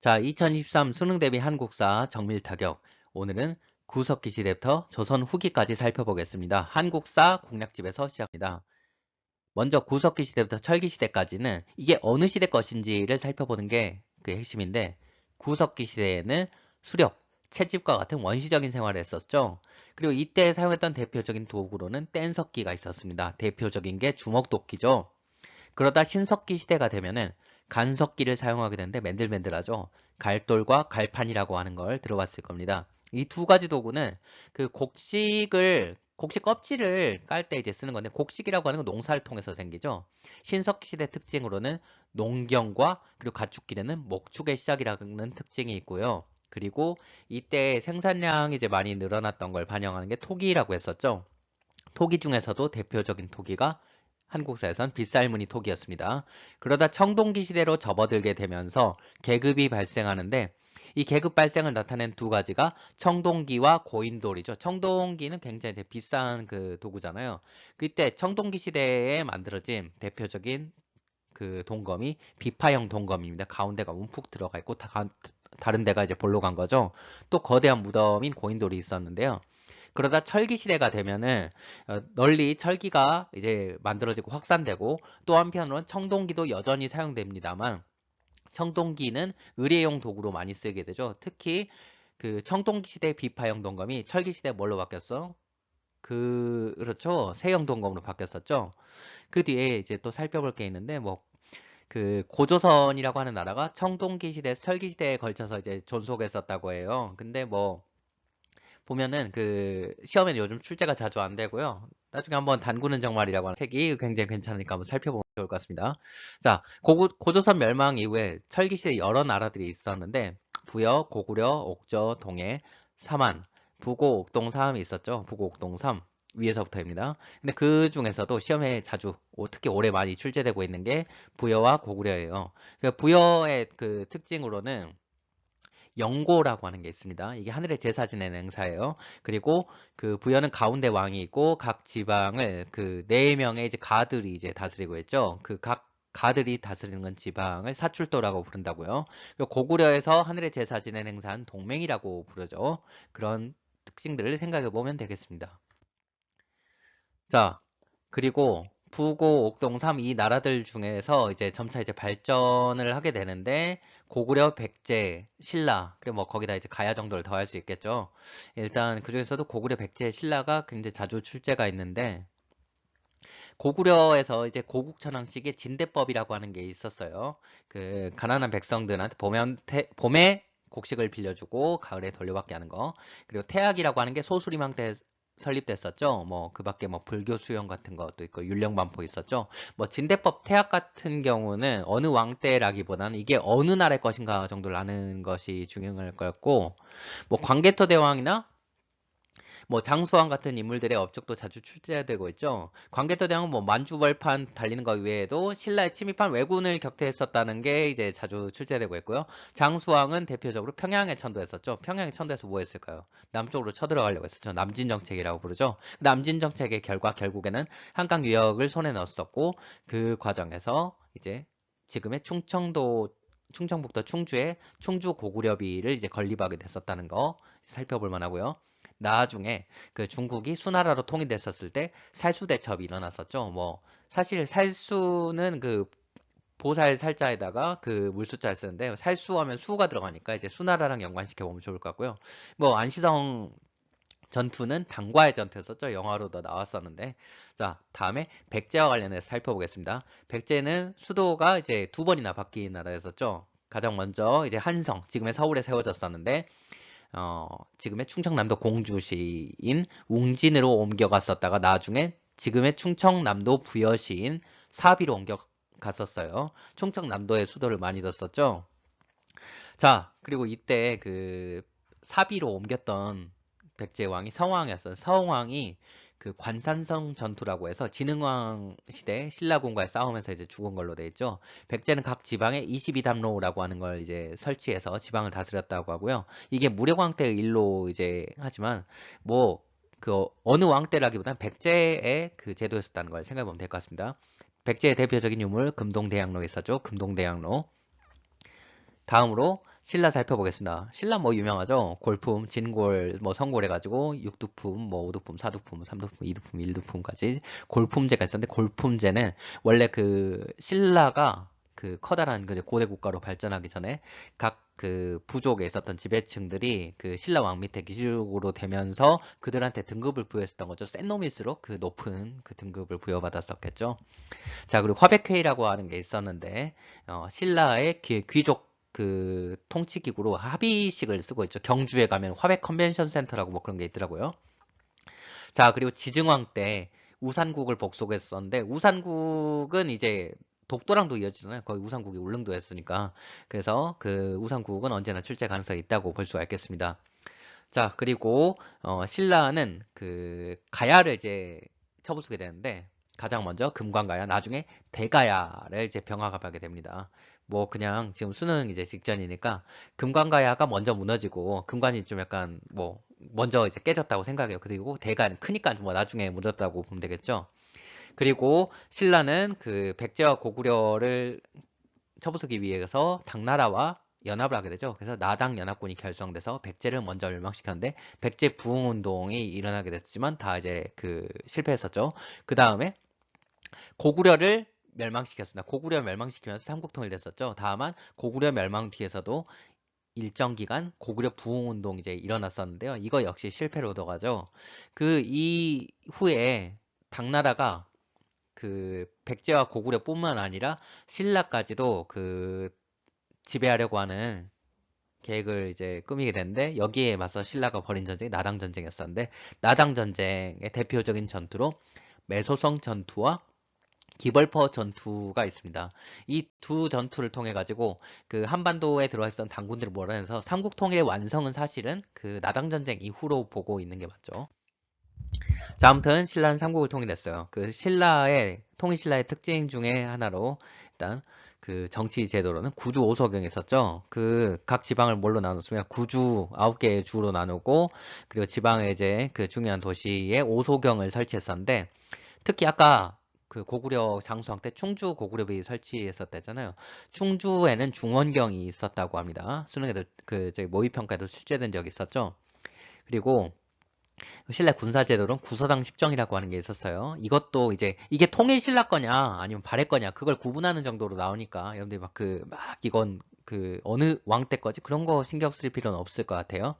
자, 2023 수능 대비 한국사 정밀 타격. 오늘은 구석기 시대부터 조선 후기까지 살펴보겠습니다. 한국사 공략집에서 시작합니다. 먼저 구석기 시대부터 철기 시대까지는 이게 어느 시대 것인지를 살펴보는 게 그 핵심인데, 구석기 시대에는 수렵, 채집과 같은 원시적인 생활을 했었죠. 그리고 이때 사용했던 대표적인 도구로는 뗀석기가 있었습니다. 대표적인 게 주먹도끼죠. 그러다 신석기 시대가 되면은 간석기를 사용하게 되는데 맨들맨들하죠. 갈돌과 갈판이라고 하는 걸 들어봤을 겁니다. 이 두 가지 도구는 그 곡식 껍질을 깔 때 이제 쓰는 건데, 곡식이라고 하는 건 농사를 통해서 생기죠. 신석기 시대 특징으로는 농경과 그리고 가축기르는 목축의 시작이라는 특징이 있고요. 그리고 이때 생산량이 이제 많이 늘어났던 걸 반영하는 게 토기라고 했었죠. 토기 중에서도 대표적인 토기가 한국사에선 빗살무늬 토기였습니다. 그러다 청동기 시대로 접어들게 되면서 계급이 발생하는데, 이 계급 발생을 나타낸 두 가지가 청동기와 고인돌이죠. 청동기는 굉장히 이제 비싼 그 도구잖아요. 그때 청동기 시대에 만들어진 대표적인 그 동검이 비파형 동검입니다. 가운데가 움푹 들어가 있고 다른 데가 이제 볼로 간 거죠. 또 거대한 무덤인 고인돌이 있었는데요. 그러다 철기 시대가 되면은 널리 철기가 이제 만들어지고 확산되고, 또 한편으로는 청동기도 여전히 사용됩니다만 청동기는 의뢰용 도구로 많이 쓰게 되죠. 특히 그 청동기 시대 비파형 동검이 철기 시대 뭘로 바뀌었어? 그렇죠. 세형 동검으로 바뀌었었죠. 그 뒤에 이제 또 살펴볼 게 있는데, 뭐 그 고조선이라고 하는 나라가 청동기 시대, 철기 시대에 걸쳐서 이제 존속했었다고 해요. 근데 뭐 보면은 그 시험에는 요즘 출제가 자주 안 되고요. 나중에 한번 단군은 정말이라고 하는 책이 굉장히 괜찮으니까 한번 살펴보면 좋을 것 같습니다. 자, 고조선 멸망 이후에 철기시대 여러 나라들이 있었는데, 부여, 고구려, 옥저, 동해, 사만, 부고, 옥동, 삼이 있었죠. 부고, 옥동, 삼. 위에서부터입니다. 근데 그 중에서도 시험에 자주, 특히 올해 많이 출제되고 있는 게 부여와 고구려예요. 그 부여의 그 특징으로는 영고라고 하는 게 있습니다. 이게 하늘의 제사 지내는 행사예요. 그리고 그 부여는 가운데 왕이 있고 각 지방을 그 네 명의 이제 가들이 이제 다스리고 있죠. 그 각 가들이 다스리는 지방을 사출도라고 부른다고요. 그리고 고구려에서 하늘의 제사 지내는 행사는 동맹이라고 부르죠. 그런 특징들을 생각해 보면 되겠습니다. 자, 그리고 부고, 옥동, 삼 이 나라들 중에서 이제 점차 이제 발전을 하게 되는데, 고구려, 백제, 신라, 그리고 뭐 거기다 이제 가야 정도를 더할 수 있겠죠. 일단 그 중에서도 고구려, 백제, 신라가 굉장히 자주 출제가 있는데, 고구려에서 이제 고국천왕식의 진대법이라고 하는 게 있었어요. 그 가난한 백성들한테 봄에 곡식을 빌려주고 가을에 돌려받게 하는 거. 그리고 태학이라고 하는 게 소수림항 때 설립됐었죠. 뭐 그 밖에 뭐 불교 수용 같은 것도 있고 율령반포 있었죠. 뭐 진대법 태학 같은 경우는 어느 왕 때라기보다는 이게 어느 나라의 것인가 정도를 아는 것이 중요할 거였고, 뭐 광개토 대왕이나 뭐 장수왕 같은 인물들의 업적도 자주 출제되고 있죠. 광개토 대왕은 뭐 만주벌판 달리는 것 외에도 신라에 침입한 왜군을 격퇴했었다는 게 이제 자주 출제되고 있고요. 장수왕은 대표적으로 평양에 천도했었죠. 평양에 천도해서 뭐 했을까요? 남쪽으로 쳐들어가려고 했었죠. 남진정책이라고 부르죠. 남진정책의 결과 결국에는 한강 유역을 손에 넣었었고, 그 과정에서 이제 지금의 충청북도 충주의 충주 고구려비를 이제 건립하게 됐었다는 거 살펴볼 만하고요. 나중에 그 중국이 수나라로 통일됐었을 때 살수 대첩이 일어났었죠. 뭐 사실 살수는 그 보살 살자에다가 그 물수자를 쓰는데, 살수하면 수가 들어가니까 이제 수나라랑 연관시켜 보면 좋을 것 같고요. 뭐 안시성 전투는 당과의 전투였었죠. 영화로도 나왔었는데. 자, 다음에 백제와 관련해서 살펴보겠습니다. 백제는 수도가 이제 두 번이나 바뀐 나라였었죠. 가장 먼저 이제 한성, 지금의 서울에 세워졌었는데, 지금의 충청남도 공주시인 웅진으로 옮겨갔었다가 나중에 지금의 충청남도 부여시인 사비로 옮겨갔었어요. 충청남도에 수도를 많이 뒀었죠. 자, 그리고 이때 그 사비로 옮겼던 백제왕이 성왕이었어요. 성왕이 그 관산성 전투라고 해서 진흥왕 시대 신라군과의 싸움에서 이제 죽은 걸로 돼 있죠. 백제는 각 지방에 22담로라고 하는 걸 이제 설치해서 지방을 다스렸다고 하고요. 이게 무려왕 때의 일로 이제 하지만 뭐 그 어느 왕 때라기보다는 백제의 그 제도였었다는 걸 생각해 보면 될 것 같습니다. 백제의 대표적인 유물 금동대양로 있었죠. 금동대양로. 다음으로 신라 살펴보겠습니다. 신라 뭐 유명하죠? 골품, 진골, 뭐 성골 해가지고 육두품, 뭐 오두품, 사두품, 삼두품, 이두품, 일두품까지 골품제가 있었는데 골품제는 원래 그 신라가 그 커다란 그 고대 국가로 발전하기 전에 각 그 부족에 있었던 지배층들이 그 신라 왕 밑에 귀족으로 되면서 그들한테 등급을 부여했었던 거죠. 센 놈일수록 그 높은 그 등급을 부여받았었겠죠. 자, 그리고 화백회의라고 하는 게 있었는데 신라의 귀족 그 통치기구로 합의식을 쓰고 있죠. 경주에 가면 화백 컨벤션 센터라고 뭐 그런 게 있더라고요. 자, 그리고 지증왕 때 우산국을 복속했었는데 우산국은 이제 독도랑도 이어지잖아요. 거의 우산국이 울릉도였으니까. 그래서 그 우산국은 언제나 출제 가능성이 있다고 볼 수가 있겠습니다. 자, 그리고 신라는 그 가야를 이제 쳐부수게 되는데 가장 먼저 금관가야, 나중에 대가야를 이제 병합하게 됩니다. 뭐 그냥 지금 수능 이제 직전이니까 금관가야가 먼저 무너지고 금관이 좀 약간 뭐 먼저 이제 깨졌다고 생각해요. 그리고 대가는 크니까 뭐 나중에 무너졌다고 보면 되겠죠. 그리고 신라는 그 백제와 고구려를 쳐부수기 위해서 당나라와 연합을 하게 되죠. 그래서 나당 연합군이 결성돼서 백제를 먼저 멸망시켰는데 백제 부흥운동이 일어나게 됐지만 다 이제 그 실패했었죠. 그 다음에 고구려를 멸망시켰습니다. 고구려 멸망시키면서 삼국통일 됐었죠. 다만 고구려 멸망 뒤에서도 일정 기간 고구려 부흥운동 이제 일어났었는데요. 이거 역시 실패로 얻어가죠. 그 이후에 당나라가 그 백제와 고구려뿐만 아니라 신라까지도 그 지배하려고 하는 계획을 이제 꾸미게 되는데 여기에 맞서 신라가 벌인 전쟁이 나당 전쟁이었었는데 나당 전쟁의 대표적인 전투로 매소성 전투와 기벌포 전투가 있습니다. 이 두 전투를 통해 가지고 그 한반도에 들어와 있던 당군들을 몰아내서 삼국 통일의 완성은 사실은 그 나당 전쟁 이후로 보고 있는 게 맞죠. 자, 아무튼 신라는 삼국을 통일했어요. 그 통일신라의 특징 중에 하나로 일단 그 정치 제도로는 구주 오소경이 있었죠. 그 각 지방을 뭘로 나눴으면 구주 9개의 주로 나누고 그리고 지방에 이제 그 중요한 도시에 오소경을 설치했었는데 특히 아까 그 고구려 장수왕 때 충주 고구려비 설치했었다잖아요. 충주에는 중원경이 있었다고 합니다. 수능에도 그 저기 모의평가에도 출제된 적이 있었죠. 그리고 신라 군사제도론 구서당 십정이라고 하는 게 있었어요. 이것도 이제 이게 통일 신라 거냐 아니면 발해 거냐 그걸 구분하는 정도로 나오니까 여러분들이 막 이건 그 어느 왕 때 거지 그런 거 신경 쓸 필요는 없을 것 같아요.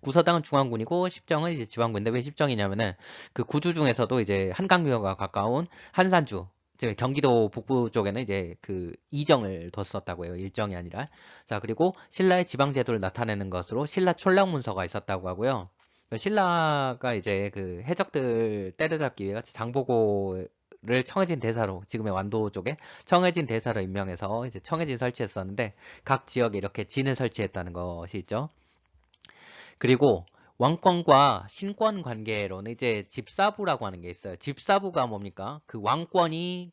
구서당은 중앙군이고 십정은 이제 지방군인데 왜 십정이냐면은 그 구주 중에서도 이제 한강묘가 가까운 한산주 즉 경기도 북부 쪽에는 이제 그 이정을 뒀었다고 해요. 일정이 아니라. 자, 그리고 신라의 지방 제도를 나타내는 것으로 신라 촌락문서가 있었다고 하고요. 신라가 이제 그 해적들 때려잡기 위해 장보고를 청해진 대사로 지금의 완도 쪽에 청해진 대사로 임명해서 이제 청해진 설치했었는데 각 지역에 이렇게 진을 설치했다는 것이 있죠. 그리고 왕권과 신권 관계로는 이제 집사부라고 하는 게 있어요. 집사부가 뭡니까? 그 왕권의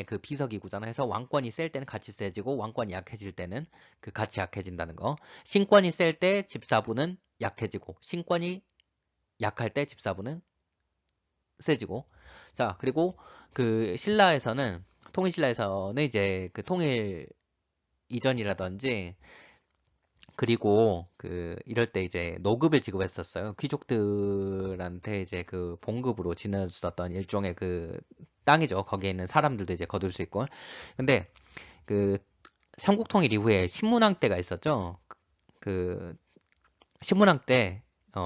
그 비서기구잖아. 해서 왕권이 셀 때는 같이 세지고 왕권이 약해질 때는 그 같이 약해진다는 거. 신권이 셀 때 집사부는 약해지고 신권이 약할 때 집사부는 세지고. 자, 그리고 그 통일신라에서는 이제 그 통일 이전이라든지 그리고 그 이럴 때 이제 노급을 지급했었어요. 귀족들한테 이제 그 봉급으로 지냈었던 일종의 그 땅이죠. 거기에 있는 사람들도 이제 거둘 수 있고. 근데 그 삼국통일 이후에 신문왕 때가 있었죠. 그 신문왕 때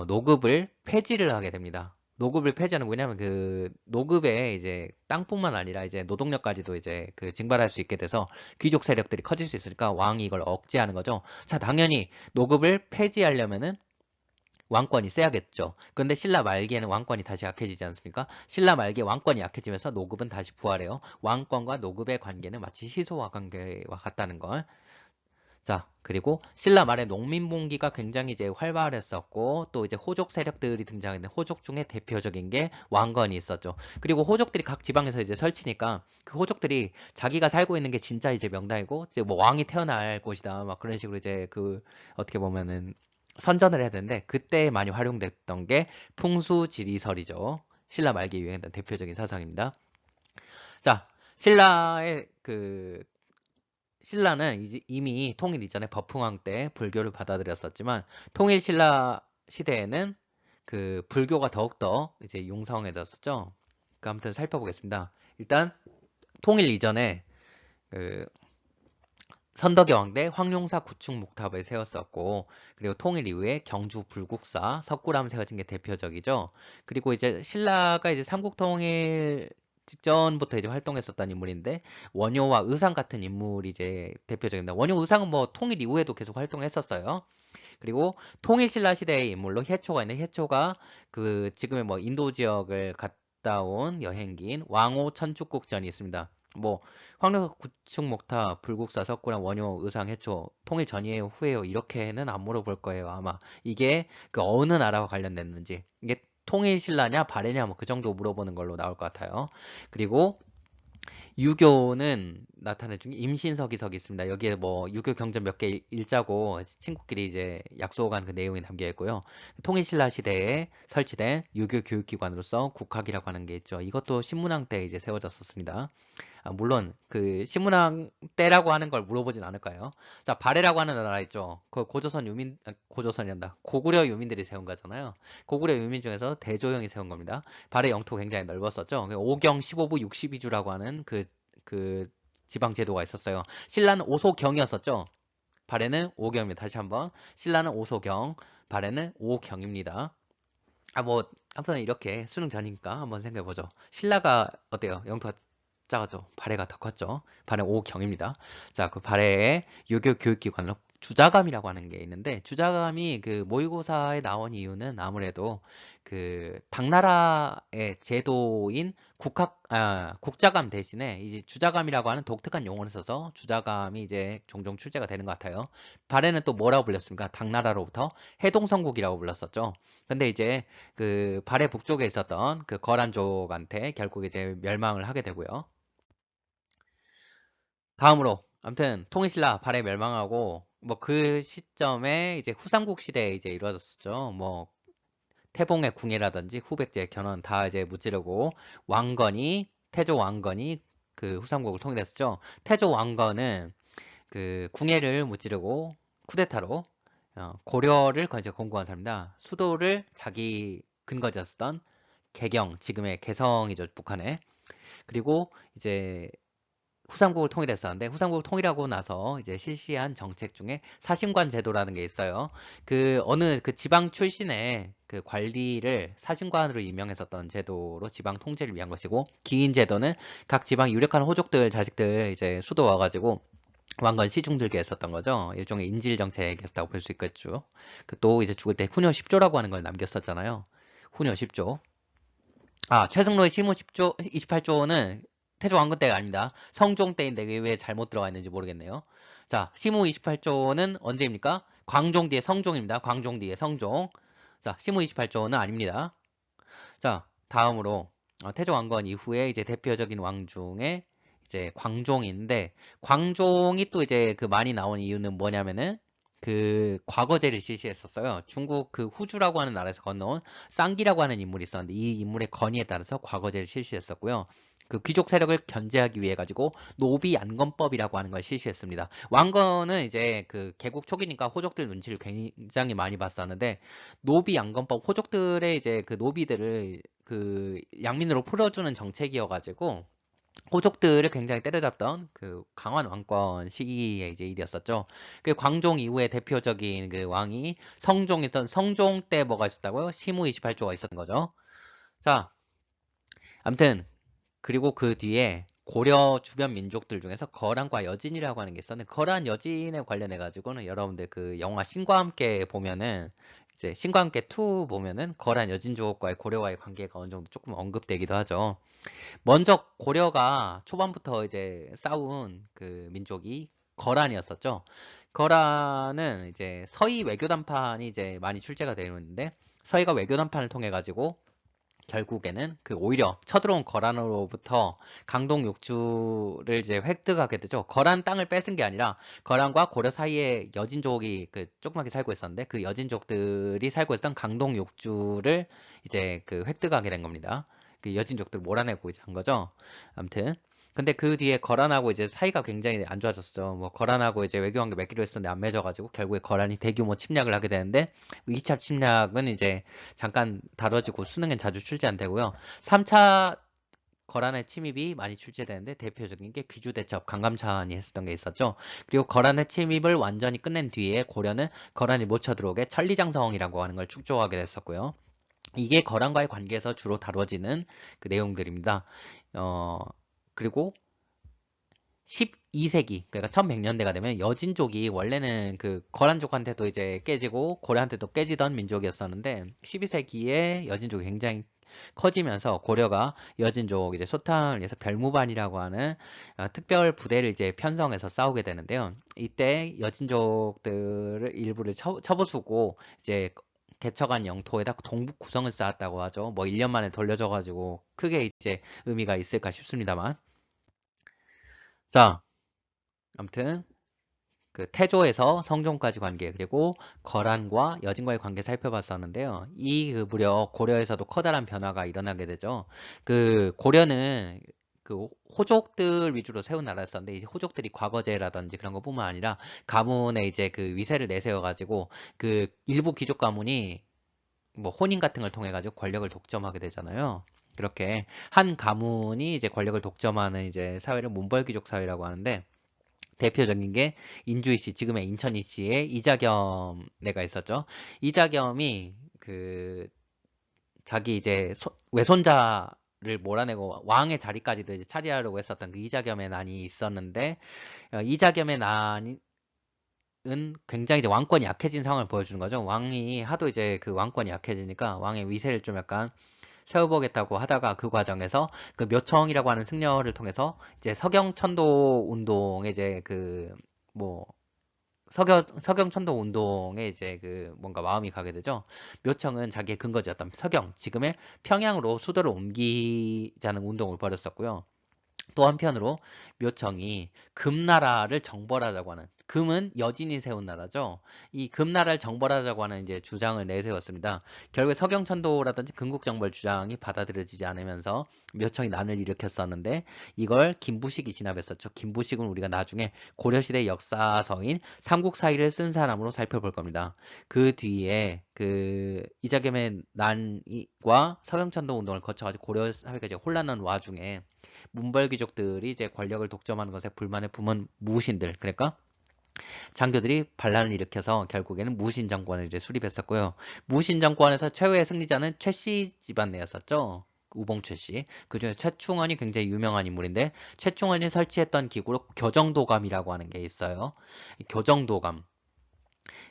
노급을 폐지를 하게 됩니다. 노급을 폐지하는 뭐냐면 그 노급에 이제 땅뿐만 아니라 이제 노동력까지도 이제 그 징발할 수 있게 돼서 귀족 세력들이 커질 수 있으니까 왕이 이걸 억제하는 거죠. 자, 당연히 노급을 폐지하려면은 왕권이 세야겠죠. 그런데 신라 말기에는 왕권이 다시 약해지지 않습니까? 신라 말기에 왕권이 약해지면서 노급은 다시 부활해요. 왕권과 노급의 관계는 마치 시소와 관계와 같다는 걸. 자, 그리고 신라 말에 농민봉기가 굉장히 이제 활발했었고, 또 이제 호족 세력들이 등장했는데, 호족 중에 대표적인 게 왕건이 있었죠. 그리고 호족들이 각 지방에서 이제 설치니까, 그 호족들이 자기가 살고 있는 게 진짜 이제 명당이고, 이제 뭐 왕이 태어날 곳이다, 막 그런 식으로 이제 그, 어떻게 보면은, 선전을 해야 되는데, 그때 많이 활용됐던 게 풍수지리설이죠. 신라 말기에 유행했던 대표적인 사상입니다. 자, 신라의 그 신라는 이미 통일 이전에 법흥왕 때 불교를 받아들였었지만 통일 신라 시대에는 그 불교가 더욱더 이제 융성해졌었죠. 그 아무튼 살펴보겠습니다. 일단 통일 이전에 그 선덕여 왕대 황룡사 구축 목탑을 세웠었고, 그리고 통일 이후에 경주 불국사 석굴암 세워진 게 대표적이죠. 그리고 이제 신라가 이제 삼국통일 직전부터 이제 활동했었던 인물인데, 원효와 의상 같은 인물이 이제 대표적입니다. 원효 의상은 뭐 통일 이후에도 계속 활동했었어요. 그리고 통일 신라 시대의 인물로 해초가 있는데, 해초가 그 지금의 뭐 인도 지역을 갔다 온 여행기인 왕호 천축국전이 있습니다. 뭐 황룡사 구축목탑, 불국사, 석굴암, 원효, 의상, 해초, 통일 전이에요, 후에요 이렇게는 안 물어볼 거예요. 아마 이게 그 어느 나라와 관련됐는지, 이게 통일 신라냐 발해냐 뭐 그 정도 물어보는 걸로 나올 것 같아요. 그리고 유교는 나타낸 중에 임신서기석이 있습니다. 여기에 뭐 유교 경전 몇 개 읽자고 친구끼리 이제 약속한 그 내용이 담겨 있고요. 통일신라 시대에 설치된 유교 교육기관으로서 국학이라고 하는 게 있죠. 이것도 신문왕 때 이제 세워졌었습니다. 물론 그 신문왕 때라고 하는 걸 물어보진 않을까요? 자, 발해라고 하는 나라 있죠. 그 고조선 유민, 고조선이란다. 고구려 유민들이 세운 거잖아요. 고구려 유민 중에서 대조영이 세운 겁니다. 발해 영토 굉장히 넓었었죠. 5경 15부 62주라고 하는 그 지방 제도가 있었어요. 신라는 오소경이었었죠. 발해는 오경입니다. 다시 한번 신라는 오소경, 발해는 오경입니다. 뭐 아무튼 이렇게 수능 전이니까 한번 생각해 보죠. 신라가 어때요? 영토가 작았죠. 발해가 더 컸죠. 발해 오경입니다. 자, 그 발해의 유교 교육기관으로 주자감이라고 하는 게 있는데, 주자감이 그 모의고사에 나온 이유는 아무래도 그 당나라의 제도인 국자감 대신에 이제 주자감이라고 하는 독특한 용어를 써서 주자감이 이제 종종 출제가 되는 것 같아요. 발해는 또 뭐라고 불렸습니까? 당나라로부터 해동성국이라고 불렀었죠. 근데 이제 그 발해 북쪽에 있었던 그 거란족한테 결국 이제 멸망을 하게 되고요. 다음으로 아무튼 통일신라 발해 멸망하고 뭐 그 시점에 이제 후삼국 시대에 이제 이루어졌었죠. 뭐 태봉의 궁예라든지 후백제 견훤 다 이제 무찌르고 왕건이 태조 왕건이 그 후삼국을 통일했었죠. 태조 왕건은 그 궁예를 무찌르고 쿠데타로 고려를 이제 공고한 사람입니다. 수도를 자기 근거지였던 개경, 지금의 개성이죠, 북한에. 그리고 이제 후삼국을 통일했었는데, 후삼국을 통일하고 나서 이제 실시한 정책 중에 사신관 제도라는 게 있어요. 그 어느 그 지방 출신의 그 관리를 사신관으로 임명했었던 제도로 지방 통제를 위한 것이고, 기인 제도는 각 지방 유력한 호족들 자식들 이제 수도 와가지고 왕건 시중 들게 했었던 거죠. 일종의 인질 정책이었다고 볼 수 있겠죠. 또 이제 죽을 때 후녀 10조라고 하는 걸 남겼었잖아요. 후녀 10조. 최승로의 시무 10조, 28조는 태조 왕건 때가 아닙니다. 성종 때인데 왜 잘못 들어가 있는지 모르겠네요. 자, 시무 28조는 언제입니까? 광종 뒤에 성종입니다. 광종 뒤에 성종. 자, 시무 28조는 아닙니다. 자, 다음으로 태조 왕건 이후에 이제 대표적인 왕 중에 이제 광종인데, 광종이 또 이제 그 많이 나온 이유는 뭐냐면은 그 과거제를 실시했었어요. 중국 그 후주라고 하는 나라에서 건너온 쌍기라고 하는 인물이 있었는데, 이 인물의 건의에 따라서 과거제를 실시했었고요. 그 귀족 세력을 견제하기 위해 가지고 노비 안건법이라고 하는 걸 실시했습니다. 왕건은 이제 그 개국 초기니까 호족들 눈치를 굉장히 많이 봤었는데, 노비 양건법 호족들의 이제 그 노비들을 그 양민으로 풀어주는 정책이어가지고 호족들을 굉장히 때려잡던 그 강원 왕권 시기의 이제 일이었었죠. 그 광종 이후에 대표적인 그 왕이 성종이던 성종 때 뭐가 있었다고요? 시무 28조가 있었던 거죠. 자, 아무튼 그리고 그 뒤에 고려 주변 민족들 중에서 거란과 여진이라고 하는 게 있었는데, 거란 여진에 관련해 가지고는 여러분들 그 영화 신과 함께 보면은 이제 신과 함께 2 보면은 거란 여진족과의 고려와의 관계가 어느 정도 조금 언급되기도 하죠. 먼저 고려가 초반부터 이제 싸운 그 민족이 거란이었었죠. 거란은 이제 서희 외교단판이 이제 많이 출제가 되는데, 서희가 외교단판을 통해 가지고 결국에는 그 오히려 쳐들어온 거란으로부터 강동 욕주를 이제 획득하게 되죠. 거란 땅을 뺏은 게 아니라 거란과 고려 사이에 여진족이 그 조그맣게 살고 있었는데, 그 여진족들이 살고 있었던 강동 욕주를 이제 그 획득하게 된 겁니다. 그 여진족들을 몰아내고 이제 한 거죠. 아무튼 근데 그 뒤에 거란하고 이제 사이가 굉장히 안 좋아졌죠. 뭐 거란하고 이제 외교관계 맺기로 했었는데 안 맺어가지고 결국에 거란이 대규모 침략을 하게 되는데 2차 침략은 이제 잠깐 다뤄지고 수능엔 자주 출제 안 되고요. 3차 거란의 침입이 많이 출제되는데 대표적인 게 귀주대첩 강감찬이 했었던 게 있었죠. 그리고 거란의 침입을 완전히 끝낸 뒤에 고려는 거란이 못 쳐들어오게 천리장성이라고 하는 걸 축조하게 됐었고요. 이게 거란과의 관계에서 주로 다뤄지는 그 내용들입니다. 어, 그리고 12세기, 그러니까 1100년대가 되면 여진족이 원래는 그 거란족한테도 이제 깨지고 고려한테도 깨지던 민족이었었는데 12세기에 여진족이 굉장히 커지면서 고려가 여진족 이제 소탕을 위해서 별무반이라고 하는 특별 부대를 이제 편성해서 싸우게 되는데요. 이때 여진족들을 일부를 쳐부수고 이제 개척한 영토에다 동북 구성을 쌓았다고 하죠. 뭐 1년 만에 돌려줘가지고 크게 이제 의미가 있을까 싶습니다만. 자, 아무튼 그 태조에서 성종까지 관계 그리고 거란과 여진과의 관계 살펴봤었는데요. 이 무렵 고려에서도 커다란 변화가 일어나게 되죠. 그 고려는 그 호족들 위주로 세운 나라였었는데 이제 호족들이 과거제라든지 그런 것뿐만 아니라 가문의 이제 그 위세를 내세워 가지고 그 일부 귀족 가문이 뭐 혼인 같은 걸 통해 가지고 권력을 독점하게 되잖아요. 그렇게 한 가문이 이제 권력을 독점하는 이제 사회를 문벌귀족 사회라고 하는데 대표적인 게 인주이씨, 지금의 인천이씨의 이자겸네가 있었죠. 이자겸이 그 자기 이제 외손자를 몰아내고 왕의 자리까지도 이제 차지하려고 했었던 그 이자겸의 난이 있었는데 이자겸의 난은 굉장히 이제 왕권이 약해진 상황을 보여주는 거죠. 왕이 하도 이제 그 왕권이 약해지니까 왕의 위세를 좀 약간 세워보겠다고 하다가 그 과정에서 그 묘청이라고 하는 승려를 통해서 이제 서경천도 운동에 이제 그 뭐 서경천도 운동에 이제 그 뭔가 마음이 가게 되죠. 묘청은 자기의 근거지였던 서경, 지금의 평양으로 수도를 옮기자는 운동을 벌였었고요. 또 한편으로 묘청이 금나라를 정벌하자고 하는 금은 여진이 세운 나라죠. 이 금나라를 정벌하자고 하는 이제 주장을 내세웠습니다. 결국에 서경천도라든지 금국정벌 주장이 받아들여지지 않으면서 묘청이 난을 일으켰었는데 이걸 김부식이 진압했었죠. 김부식은 우리가 나중에 고려시대 역사서인 삼국사기를 쓴 사람으로 살펴볼 겁니다. 그 뒤에 그 이자겸의 난과 서경천도 운동을 거쳐가지고 고려 사회가 이제 혼란한 와중에 문벌귀족들이 이제 권력을 독점하는 것에 불만에 품은 무신들, 그러니까 장교들이 반란을 일으켜서 결국에는 무신 정권을 이제 수립했었고요. 무신 정권에서 최후의 승리자는 최씨 집안 내였었죠. 우봉 최씨. 그중에 최충원이 굉장히 유명한 인물인데 최충원이 설치했던 기구로 교정도감이라고 하는 게 있어요. 교정도감.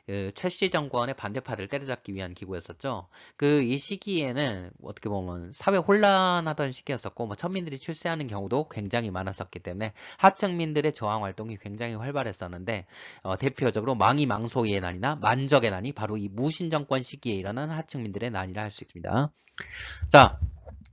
그 최씨 정권의 반대파들을 때려잡기 위한 기구였었죠. 그 이 시기에는 어떻게 보면 사회 혼란하던 시기였었고 뭐 천민들이 출세하는 경우도 굉장히 많았었기 때문에 하층민들의 저항 활동이 굉장히 활발했었는데 대표적으로 망이망소의 난이나 만적의 난이 바로 이 무신 정권 시기에 일어난 하층민들의 난이라 할 수 있습니다. 자,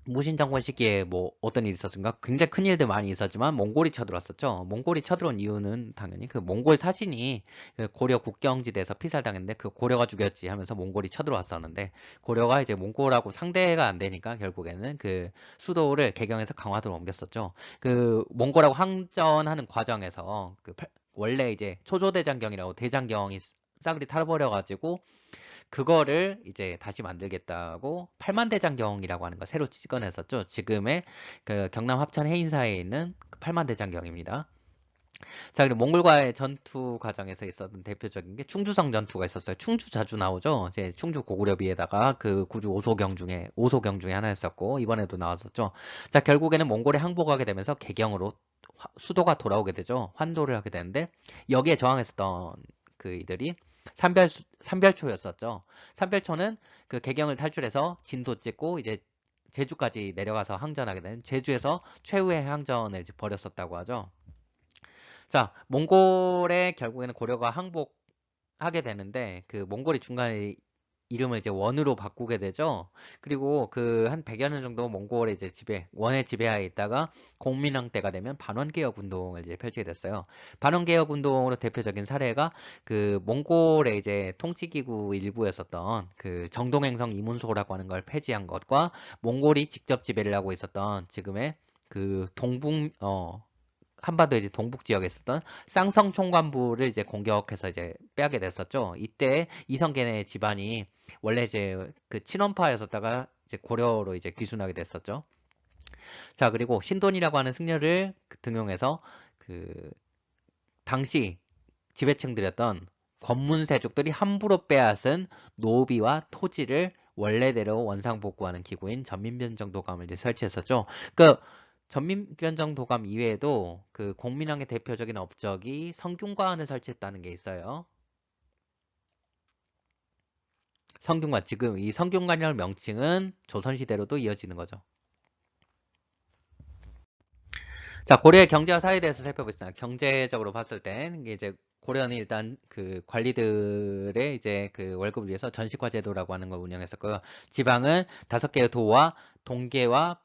무신정권 시기에 뭐 어떤 일이 있었습니까? 굉장히 큰 일들 많이 있었지만 몽골이 쳐들어왔었죠. 몽골이 쳐들어온 이유는 당연히 그 몽골 사신이 그 고려 국경지대에서 피살당했는데 그 고려가 죽였지 하면서 몽골이 쳐들어왔었는데 고려가 이제 몽골하고 상대가 안 되니까 결국에는 그 수도를 개경에서 강화도로 옮겼었죠. 그 몽골하고 항전하는 과정에서 그 원래 이제 초조대장경이라고 대장경이 싸그리 타버려가지고 그거를 이제 다시 만들겠다고 팔만대장경이라고 하는 거 새로 찍어냈었죠. 지금의 그 경남 합천 해인사에 있는 그 팔만대장경입니다. 자, 그리고 몽골과의 전투 과정에서 있었던 대표적인 게 충주성 전투가 있었어요. 충주 자주 나오죠. 이제 충주 고구려비에다가 그 구주 오소경 중에 하나였었고 이번에도 나왔었죠. 자, 결국에는 몽골에 항복하게 되면서 개경으로 수도가 돌아오게 되죠. 환도를 하게 되는데 여기에 저항했었던 그 이들이 삼별초였었죠. 삼별초는 그 개경을 탈출해서 진도 찍고 이제 제주까지 내려가서 항전하게 된 제주에서 최후의 항전을 이제 벌였었다고 하죠. 자, 몽골에 결국에는 고려가 항복하게 되는데 그 몽골이 중간에 이름을 이제 원으로 바꾸게 되죠. 그리고 그 한 100여 년 정도 몽골의 이제 원의 지배하에 있다가 공민왕 때가 되면 반원개혁 운동을 이제 펼치게 됐어요. 반원개혁 운동으로 대표적인 사례가 그 몽골의 이제 통치기구 일부였었던 그 정동행성 이문소라고 하는 걸 폐지한 것과 몽골이 직접 지배를 하고 있었던 지금의 그 한반도 이제 동북 지역에 있었던 쌍성 총관부를 이제 공격해서 이제 빼앗게 됐었죠. 이때 이성계의 집안이 원래 이제 그 친원파였었다가 이제 고려로 이제 귀순하게 됐었죠. 자, 그리고 신돈이라고 하는 승려를 등용해서 그 당시 지배층들이었던 권문세족들이 함부로 빼앗은 노비와 토지를 원래대로 원상복구하는 기구인 전민변정도감을 이제 설치했었죠. 그 전민변정도감 이외에도 그 공민왕의 대표적인 업적이 성균관을 설치했다는 게 있어요. 성균관, 지금 이 성균관이라는 명칭은 조선시대로도 이어지는 거죠. 자, 고려의 경제와 사회에 대해서 살펴보겠습니다. 경제적으로 봤을 땐 이게 이제 고려는 일단 그 관리들의 이제 그 월급을 위해서 전시과 제도라고 하는 걸 운영했었고요. 지방은 5개의 도와 동계와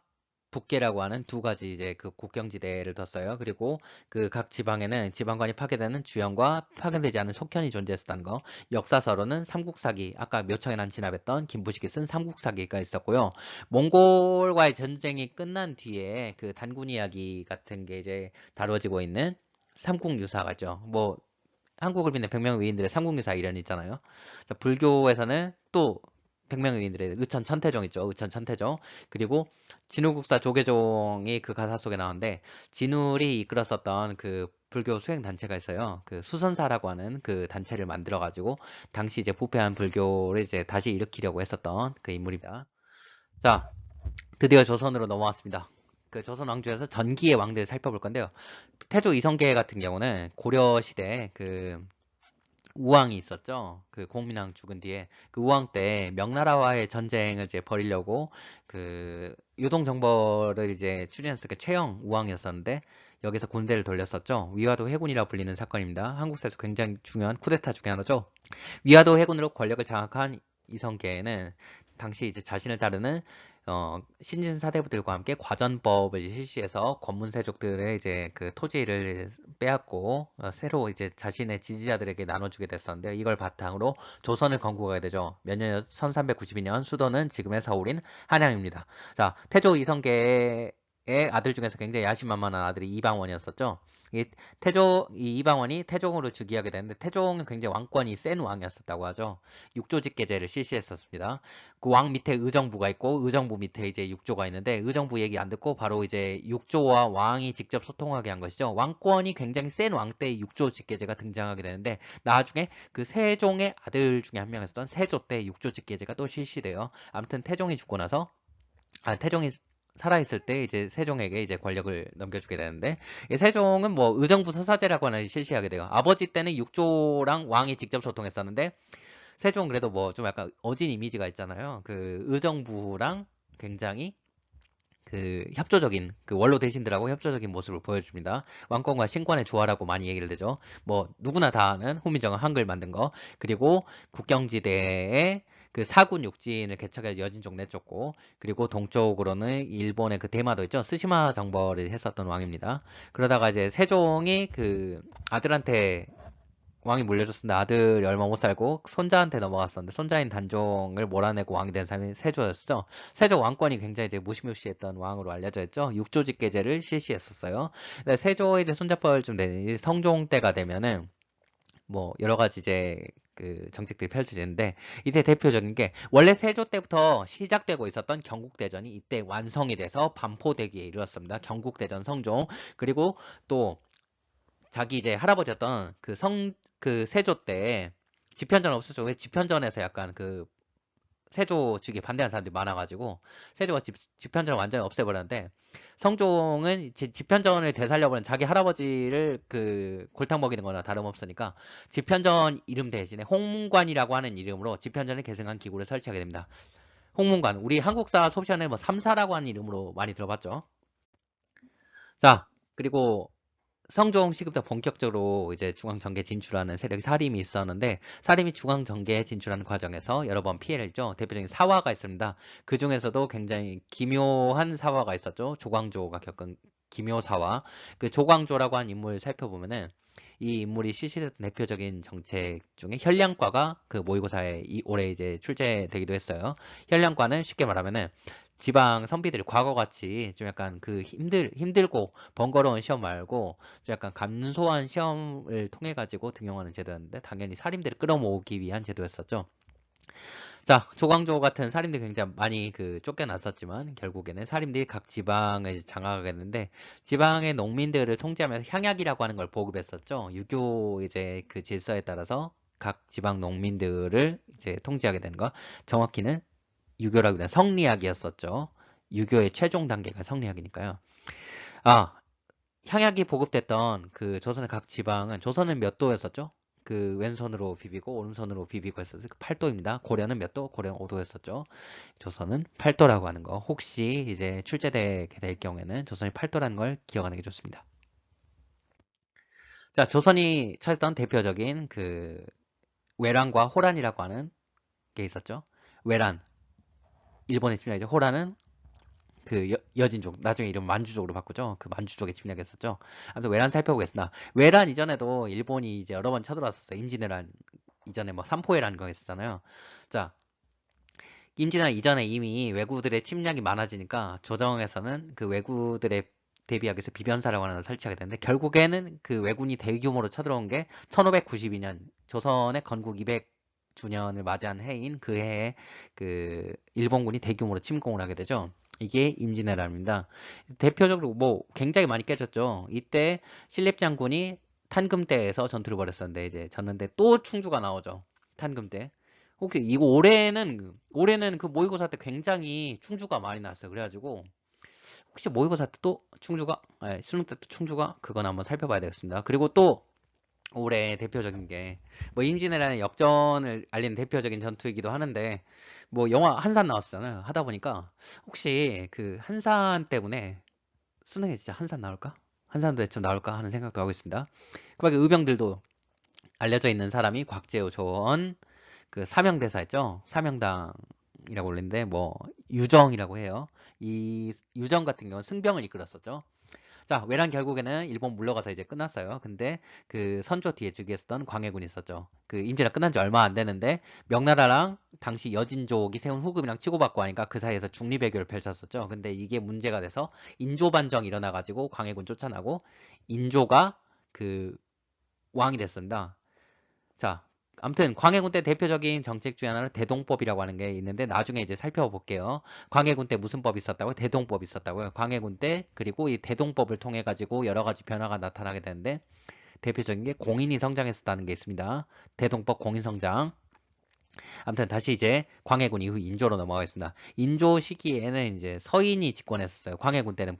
북계라고 하는 두 가지 이제 그 국경지대를 뒀어요. 그리고 그 각 지방에는 지방관이 파괴되는 주현과 파견되지 않은 속현이 존재했었다는 거. 역사서로는 삼국사기, 아까 묘청에 난 진압했던 김부식이 쓴 삼국사기가 있었고요. 몽골과의 전쟁이 끝난 뒤에 그 단군 이야기 같은 게 이제 다뤄지고 있는 삼국유사가죠. 뭐 한국을 빛낸 백명 위인들의 삼국유사 이런 있잖아요. 자, 불교에서는 또 백명 위인들의 의천 천태종 있죠. 의천 천태종. 그리고 진우국사 조계종이 그 가사 속에 나오는데 진울이 이끌었었던 그 불교 수행 단체가 있어요. 그 수선사라고 하는 그 단체를 만들어 가지고 당시 이제 부패한 불교를 이제 다시 일으키려고 했었던 그 인물입니다. 자, 드디어 조선으로 넘어왔습니다. 그 조선 왕조에서 전기의 왕들을 살펴볼 건데요. 태조 이성계 같은 경우는 고려 시대 그 우왕이 있었죠. 그 공민왕 죽은 뒤에 그 우왕 때 명나라와의 전쟁을 이제 벌이려고 그 유동정벌을 이제 추진했을 때 최영 우왕이었었는데 여기서 군대를 돌렸었죠. 위화도 해군이라 불리는 사건입니다. 한국사에서 굉장히 중요한 쿠데타 중에 하나죠. 위화도 해군으로 권력을 장악한 이성계는 당시 이제 자신을 따르는 신진 사대부들과 함께 과전법을 실시해서 권문세족들의 이제 그 토지를 빼앗고 새로 이제 자신의 지지자들에게 나눠주게 됐었는데 이걸 바탕으로 조선을 건국하게 되죠. 몇 년이었죠? 1392년 수도는 지금의 서울인 한양입니다. 자, 태조 이성계의 아들 중에서 굉장히 야심만만한 아들이 이방원이었었죠. 이 이방원이 태종으로 즉위하게 되는데 태종은 굉장히 왕권이 센 왕이었었다고 하죠. 육조직계제를 실시했었습니다. 그 왕 밑에 의정부가 있고 의정부 밑에 이제 육조가 있는데 의정부 얘기 안 듣고 바로 이제 육조와 왕이 직접 소통하게 한 것이죠. 왕권이 굉장히 센 왕 때 육조직계제가 등장하게 되는데 나중에 그 세종의 아들 중에 한 명이었던 세조 때 육조직계제가 또 실시돼요. 아무튼 태종이 죽고 나서 태종이 살아있을 때 이제 세종에게 이제 권력을 넘겨주게 되는데 이 세종은 뭐 의정부 서사제라고 하나 실시하게 돼요. 아버지 때는 육조랑 왕이 직접 소통했었는데 세종은 그래도 뭐 좀 약간 어진 이미지가 있잖아요. 그 의정부랑 굉장히 그 협조적인 그 원로 대신들하고 협조적인 모습을 보여줍니다. 왕권과 신권의 조화라고 많이 얘기를 되죠. 뭐 누구나 다 아는 후민정음 한글 만든 거 그리고 국경지대에 그 사군 육진을 개척해 여진족 내쫓고 그리고 동쪽으로는 일본의 그 대마도 있죠. 스시마 정벌을 했었던 왕입니다. 그러다가 이제 세종이 그 아들한테 왕이 물려줬습니다. 아들이 얼마 못 살고 손자한테 넘어갔었는데 손자인 단종을 몰아내고 왕이 된 사람이 세조였죠. 세조 왕권이 굉장히 이제 무시무시했던 왕으로 알려져 있죠. 육조직계제를 실시했었어요. 근데 세조의 이제 손자뻘 좀 되는 성종 때가 되면은 뭐 여러 가지 이제 그 정책들이 펼쳐지는데 이때 대표적인 게 원래 세조 때부터 시작되고 있었던 경국대전이 이때 완성이 돼서 반포대기에 이르렀습니다. 경국대전 성종 그리고 또 자기 이제 할아버지였던 그 세조 때 집현전 없었죠. 왜 집현전에서 약간 그 세조 측에 반대하는 사람들이 많아가지고 세조가 집현전을 완전히 없애버렸는데 성종은 집현전을 되살려버린 자기 할아버지를 그 골탕 먹이는 거나 다름없으니까 집현전 이름 대신에 홍문관이라고 하는 이름으로 집현전을 계승한 기구를 설치하게 됩니다. 홍문관, 우리 한국사 수업 시간에 뭐 삼사라고 하는 이름으로 많이 들어봤죠. 자, 그리고 성종 시기부터 본격적으로 이제 중앙정계에 진출하는 세력이 사림이 있었는데 사림이 중앙정계에 진출하는 과정에서 여러 번 피해를 했죠. 대표적인 사화가 있습니다. 그 중에서도 굉장히 기묘한 사화가 있었죠. 조광조가 겪은 기묘사화. 그 조광조라고 하는 인물을 살펴보면은 이 인물이 실시했던 대표적인 정책 중에 현량과가 그 모의고사에 올해 이제 출제되기도 했어요. 현량과는 쉽게 말하면은 지방 선비들이 과거같이 좀 약간 그 힘들고 번거로운 시험 말고 좀 약간 간소한 시험을 통해 가지고 등용하는 제도였는데 당연히 사림들을 끌어모으기 위한 제도였었죠. 자, 조광조 같은 사림들이 굉장히 많이 그 쫓겨났었지만 결국에는 사림들이 각 지방을 장악하게 됐는데 지방의 농민들을 통제하면서 향약이라고 하는 걸 보급했었죠. 유교 이제 그 질서에 따라서 각 지방 농민들을 이제 통제하게 되는 거. 정확히는 유교라고 하는 성리학이었었죠. 유교의 최종 단계가 성리학이니까요. 아, 향약이 보급됐던 그 조선의 각 지방은 조선은 몇 도였었죠? 그 왼손으로 비비고 오른손으로 비비고 했었어요. 그 8도입니다. 고려는 몇 도? 고려는 5도였었죠. 조선은 8도라고 하는 거. 혹시 이제 출제되게 될 경우에는 조선이 8도라는 걸 기억하는 게 좋습니다. 자, 조선이 처했던 대표적인 그 외란과 호란이라고 하는 게 있었죠. 외란, 일본의 침략이죠. 호란은 그 여진족, 나중에 이름 만주족으로 바꾸죠. 그 만주족의 침략했었죠. 아무튼 외란 살펴보겠습니다. 외란 이전에도 일본이 이제 여러 번 쳐들어왔었어요. 임진왜란 이전에 뭐 삼포해라는 거 있었잖아요. 자, 임진왜란 이전에 이미 왜구들의 침략이 많아지니까 조정에서는 그 왜구들의 대비하기 위해서 비변사라고 하는 걸 설치하게 되는데 결국에는 그 왜군이 대규모로 쳐들어온 게 1592년 조선의 건국 200주년을 맞이한 해인 그 해에 그 일본군이 대규모로 침공을 하게 되죠. 이게 임진왜란입니다. 대표적으로 뭐 굉장히 많이 깨졌죠. 이때 신립 장군이 탄금대에서 전투를 벌였었는데 이제 졌는데 또 충주가 나오죠. 탄금대. 혹시 이거 올해는 그 모의고사 때 굉장히 충주가 많이 났어요. 그래가지고 혹시 모의고사 때 또 충주가 수능 때 또 충주가 그건 한번 살펴봐야 되겠습니다. 그리고 또 올해 대표적인 게 뭐 임진왜란의 역전을 알리는 대표적인 전투이기도 하는데 뭐 영화 한산 나왔잖아요. 하다 보니까 혹시 그 한산 때문에 수능에 진짜 한산 나올까? 한산도 대체 나올까 하는 생각도 하고 있습니다. 그 밖에 의병들도 알려져 있는 사람이 곽재우 조원 그 사명대사였죠. 사명당이라고 불리는데 뭐 유정이라고 해요. 이 유정 같은 경우는 승병을 이끌었었죠. 자, 외란 결국에는 일본 물러가서 이제 끝났어요. 근데 그 선조 뒤에 즉위했었던 광해군이 있었죠. 그 임진왜란 끝난 지 얼마 안 되는데 명나라랑 당시 여진족이 세운 후금이랑 치고받고 하니까 그 사이에서 중립외교를 펼쳤었죠. 근데 이게 문제가 돼서 인조 반정이 일어나가지고 광해군 쫓아나고 인조가 그 왕이 됐습니다. 자, 아무튼 광해군 때 대표적인 정책 중에 하나는 대동법이라고 하는 게 있는데 나중에 이제 살펴볼게요. 광해군 때 무슨 법이 있었다고요? 대동법이 있었다고요. 광해군 때 그리고 이 대동법을 통해 가지고 여러 가지 변화가 나타나게 되는데 대표적인 게 공인이 성장했었다는 게 있습니다. 대동법 공인성장. 아무튼 다시 이제 광해군 이후 인조로 넘어가겠습니다. 인조 시기에는 이제 서인이 집권했었어요. 광해군 때는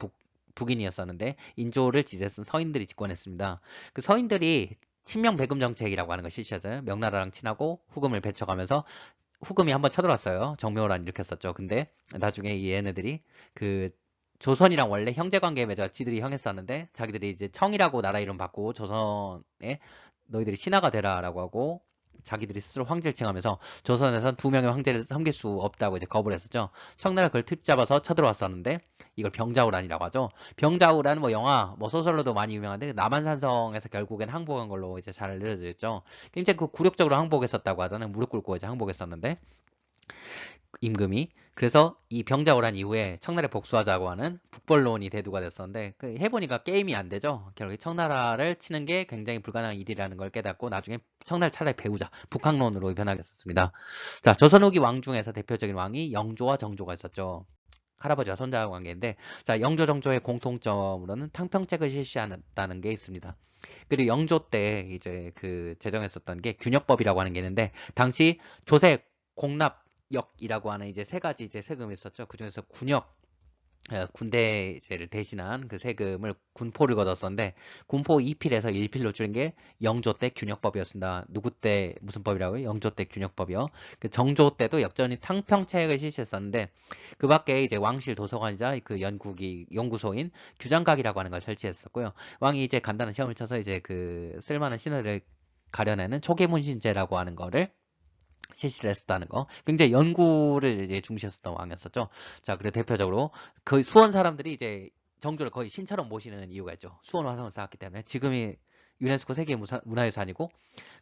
북인이었었는데 인조를 지지했던 서인들이 집권했습니다. 그 서인들이 친명배금 정책이라고 하는 걸 실시하잖아요. 명나라랑 친하고 후금을 배척하면서 후금이 한번 쳐들어왔어요. 정묘호란 일으켰었죠. 근데 나중에 이 얘네들이 그 조선이랑 원래 형제관계 맺어 지들이 형했었는데 자기들이 이제 청이라고 나라 이름 바꾸고 조선에 너희들이 신하가 되라라고 하고 자기들이 스스로 황제를 칭하면서 조선에선 두 명의 황제를 섬길 수 없다고 이제 거부를 했었죠. 청나라 그걸 틈 잡아서 쳐들어왔었는데 이걸 병자호란이라고 하죠. 병자호란은 뭐 영화, 뭐 소설로도 많이 유명한데 남한산성에서 결국엔 항복한 걸로 이제 잘 알려져 있죠. 굉장히 그 굴욕적으로 항복했었다고 하잖아요. 무릎 꿇고 이제 항복했었는데 임금이 그래서 이 병자호란 이후에 청나라에 복수하자고 하는 북벌론이 대두가 됐었는데 그 해보니까 게임이 안 되죠. 결국 청나라를 치는 게 굉장히 불가능한 일이라는 걸 깨닫고 나중에 청나라 차라리 배우자 북한론으로 변하게 됐었습니다. 자, 조선 후기 왕 중에서 대표적인 왕이 영조와 정조가 있었죠. 할아버지와 손자 관계인데 자, 영조 정조의 공통점으로는 탕평책을 실시한다는 게 있습니다. 그리고 영조 때 이제 그 제정했었던 게 균역법이라고 하는 게 있는데 당시 조세 공납역이라고 하는 이제 세 가지 이제 세금이 있었죠. 그중에서 군역 군대제를 대신한 그 세금을 군포를 걷었었는데 군포 2필에서 1필로 줄인 게 영조 때 균역법이었습니다. 누구 때 무슨 법이라고요? 영조 때 균역법이요. 그 정조 때도 역전이 탕평책을 실시했었는데 그 밖에 이제 왕실 도서관이자 그 연구소인 규장각이라고 하는 걸 설치했었고요. 왕이 이제 간단한 시험을 쳐서 이제 그 쓸만한 신하들을 가려내는 초계문신제라고 하는 거를 실시를 했었다는 거. 굉장히 연구를 이제 중시했었던 왕이었었죠. 자, 그리고 대표적으로 그 수원 사람들이 이제 정조를 거의 신처럼 모시는 이유가 있죠. 수원 화성을 쌓았기 때문에 지금이 유네스코 세계 문화유산이고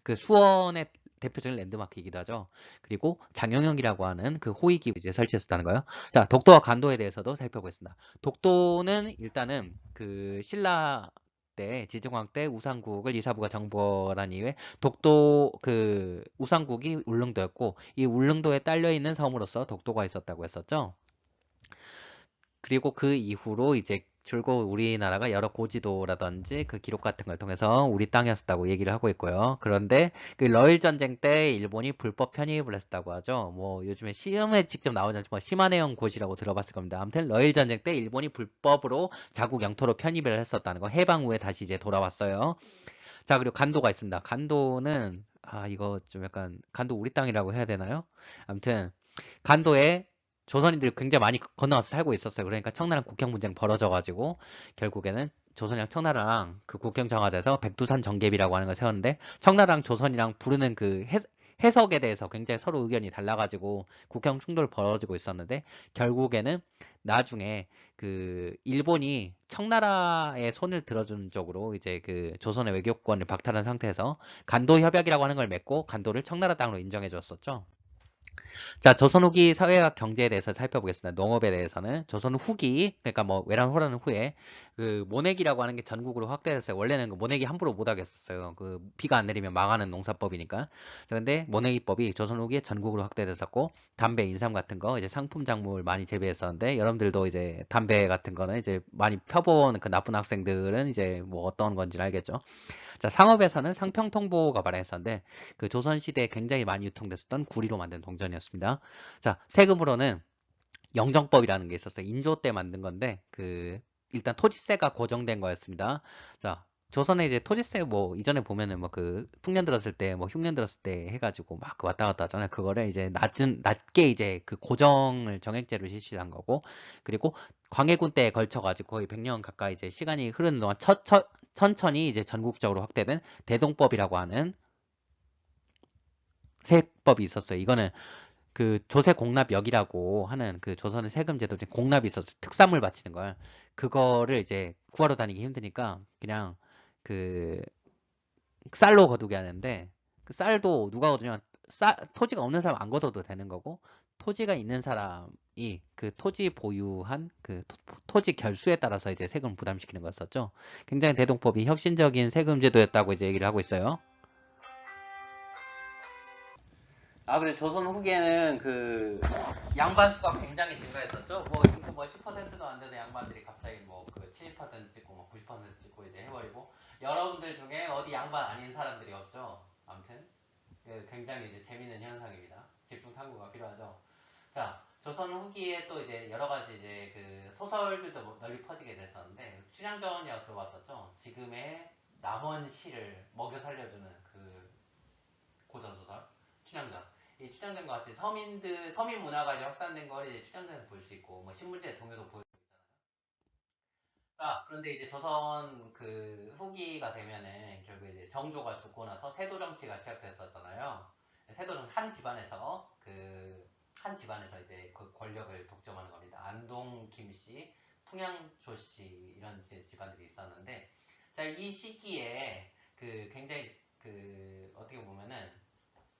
그 수원의 대표적인 랜드마크이기도 하죠. 그리고 장영영이라고 하는 그 호위기 이제 설치했었다는 거예요. 자, 독도와 간도에 대해서도 살펴보겠습니다. 독도는 일단은 그 신라 때 지중왕 때 우상국을 이사부가 정벌한 이후에 독도 그 우상국이 울릉도였고 이 울릉도에 딸려 있는 섬으로서 독도가 있었다고 했었죠. 그리고 그 이후로 이제 줄곧 우리나라가 여러 고지도라든지 그 기록 같은 걸 통해서 우리 땅이었다고 얘기를 하고 있고요. 그런데 그 러일 전쟁 때 일본이 불법 편입을 했었다고 하죠. 뭐 요즘에 시험에 직접 나오지 않지만 시마네형 고지라고 들어봤을 겁니다. 아무튼 러일 전쟁 때 일본이 불법으로 자국 영토로 편입을 했었다는 거. 해방 후에 다시 이제 돌아왔어요. 자, 그리고 간도가 있습니다. 간도는 이거 좀 약간 간도 우리 땅이라고 해야 되나요? 아무튼 간도에 조선인들이 굉장히 많이 건너와서 살고 있었어요. 그러니까 청나라랑 국경 분쟁 벌어져가지고 결국에는 조선이랑 청나라랑 그 국경 정하자에서 백두산 정계비라고 하는 걸 세웠는데 청나라랑 조선이랑 부르는 그 해석에 대해서 굉장히 서로 의견이 달라가지고 국경 충돌 벌어지고 있었는데 결국에는 나중에 그 일본이 청나라의 손을 들어주는 쪽으로 이제 그 조선의 외교권을 박탈한 상태에서 간도 협약이라고 하는 걸 맺고 간도를 청나라 땅으로 인정해 줬었죠. 자, 조선 후기 사회학 경제에 대해서 살펴보겠습니다. 농업에 대해서는 조선 후기, 그러니까 뭐 외란 호란 후에 그 모내기라고 하는 게 전국으로 확대됐어요. 원래는 그 모내기 함부로 못 하겠었어요. 그 비가 안 내리면 망하는 농사법이니까. 자, 근데 모내기법이 조선 후기에 전국으로 확대됐었고 담배, 인삼 같은 거 이제 상품 작물 많이 재배했었는데 여러분들도 이제 담배 같은 거는 이제 많이 펴본 그 나쁜 학생들은 이제 뭐 어떤 건지 알겠죠? 자, 상업에서는 상평통보가 발행했었는데 그 조선시대에 굉장히 많이 유통됐었던 구리로 만든 동전이었습니다. 자, 세금으로는 영정법이라는 게 있었어요. 인조 때 만든 건데 그 일단 토지세가 고정된 거였습니다. 자, 조선에 이제 토지세 뭐 이전에 보면은 뭐 그 풍년 들었을 때 뭐 흉년 들었을 때 해가지고 막 그 왔다 갔다 하잖아요. 그거를 이제 낮게 이제 그 고정을 정액제로 실시한 거고 그리고 광해군 때에 걸쳐가지고 거의 100년 가까이 이제 시간이 흐르는 동안 천천히 이제 전국적으로 확대된 대동법이라고 하는 세법이 있었어요. 이거는 그 조세 공납역이라고 하는 그 조선의 세금 제도 중에 공납이 있어서 특산물 바치는 거야. 그거를 이제 구하러 다니기 힘드니까 그냥 그 쌀로 거두게 하는데 그 쌀도 누가 거두냐 토지가 없는 사람 안 거둬도 되는 거고 토지가 있는 사람이 그 토지 보유한 그 토지 결수에 따라서 이제 세금을 부담시키는 거였었죠. 굉장히 대동법이 혁신적인 세금 제도였다고 이제 얘기를 하고 있어요. 그래 조선 후기에는 그 양반 수가 굉장히 증가했었죠. 뭐 인구 뭐 10%도 안 되는 양반들이 갑자기 뭐 그 70% 찍고 뭐 90% 찍고 이제 해버리고 여러분들 중에 어디 양반 아닌 사람들이 없죠. 아무튼 굉장히 이제 재밌는 현상입니다. 집중 탐구가 필요하죠. 자, 조선 후기에 또 이제 여러 가지 이제 그 소설들도 널리 퍼지게 됐었는데 춘향전이라고 들어봤었죠. 지금의 남원시를 먹여 살려주는 그 고전소설 춘향전. 이 춘향전과 같이 서민 문화가 이제 확산된 걸 이제 춘향전에서 볼 수 있고 뭐 신문지의 동요도 보여. 그런데 이제 조선 그 후기가 되면은 결국 이제 정조가 죽고 나서 세도 정치가 시작됐었잖아요. 세도는 한 집안에서 한 집안에서 이제 그 권력을 독점하는 겁니다. 안동 김씨, 풍양조 씨 이런 집안들이 있었는데, 자, 이 시기에 그 굉장히 그 어떻게 보면은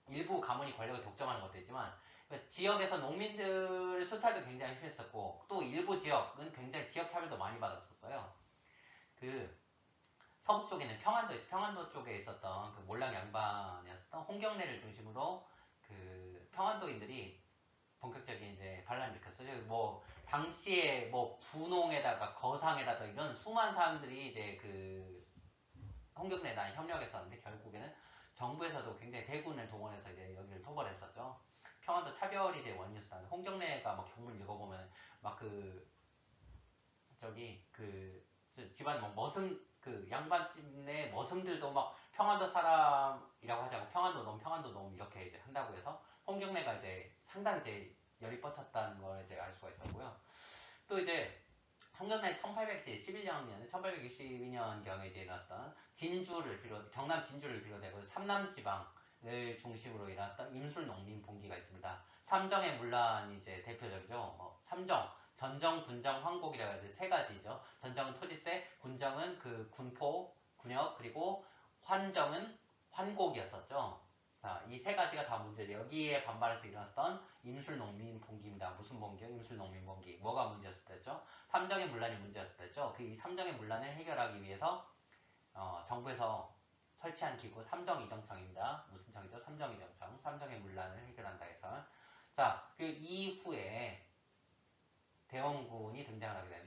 일부 가문이 권력을 독점하는 것도 있지만 그 지역에서 농민들 수탈도 굉장히 심했었고 또 일부 지역은 굉장히 지역 차별도 많이 받았었어요. 그 서북 쪽에는 평안도 쪽에 있었던 그 몰락 양반이었던 홍경래를 중심으로 그 평안도인들이 본격적인 이제 반란을 일으켰어요. 뭐 당시에 뭐 분홍에다가 거상에다가 이런 수많은 사람들이 이제 그 홍경래단 협력했었는데 결국에는 정부에서도 굉장히 대군을 동원해서 이제 여기를 토벌했었죠. 평안도 차별이 이제 원인이었다. 홍경래가 막 경문 읽어보면 막 그 저기 그 집안 뭐 머슴 그 양반집내 머슴들도 막 평안도 사람이라고 하지 않고 평안도 놈 이렇게 이제 한다고 해서 홍경래가 이제 상당히 이제 열이 뻗쳤다는 걸 이제 알 수가 있었고요. 또 이제 성경내 1811년, 1862년경에 이제 일어났던 경남 진주를 비롯해서 삼남지방을 중심으로 일어났던 임술농민 봉기가 있습니다. 삼정의 문란이 이제 대표적이죠. 삼정, 전정, 군정, 황곡이라고 해서 세 가지죠. 전정은 토지세, 군정은 그 군포, 군역, 그리고 환정은 환곡이었었죠. 자, 이 세 가지가 다 문제죠. 여기에 반발해서 일어났던 임술농민 봉기입니다. 무슨 봉기요? 임술농민 봉기. 뭐가 문제였을 때죠? 삼정의 문란이 문제였을 때죠. 그 이 삼정의 문란을 해결하기 위해서 정부에서 설치한 기구 삼정이정청입니다. 무슨 청이죠? 삼정이정청. 삼정의 문란을 해결한다 해서. 자, 그 이후에 대원군이 등장을 하게 되는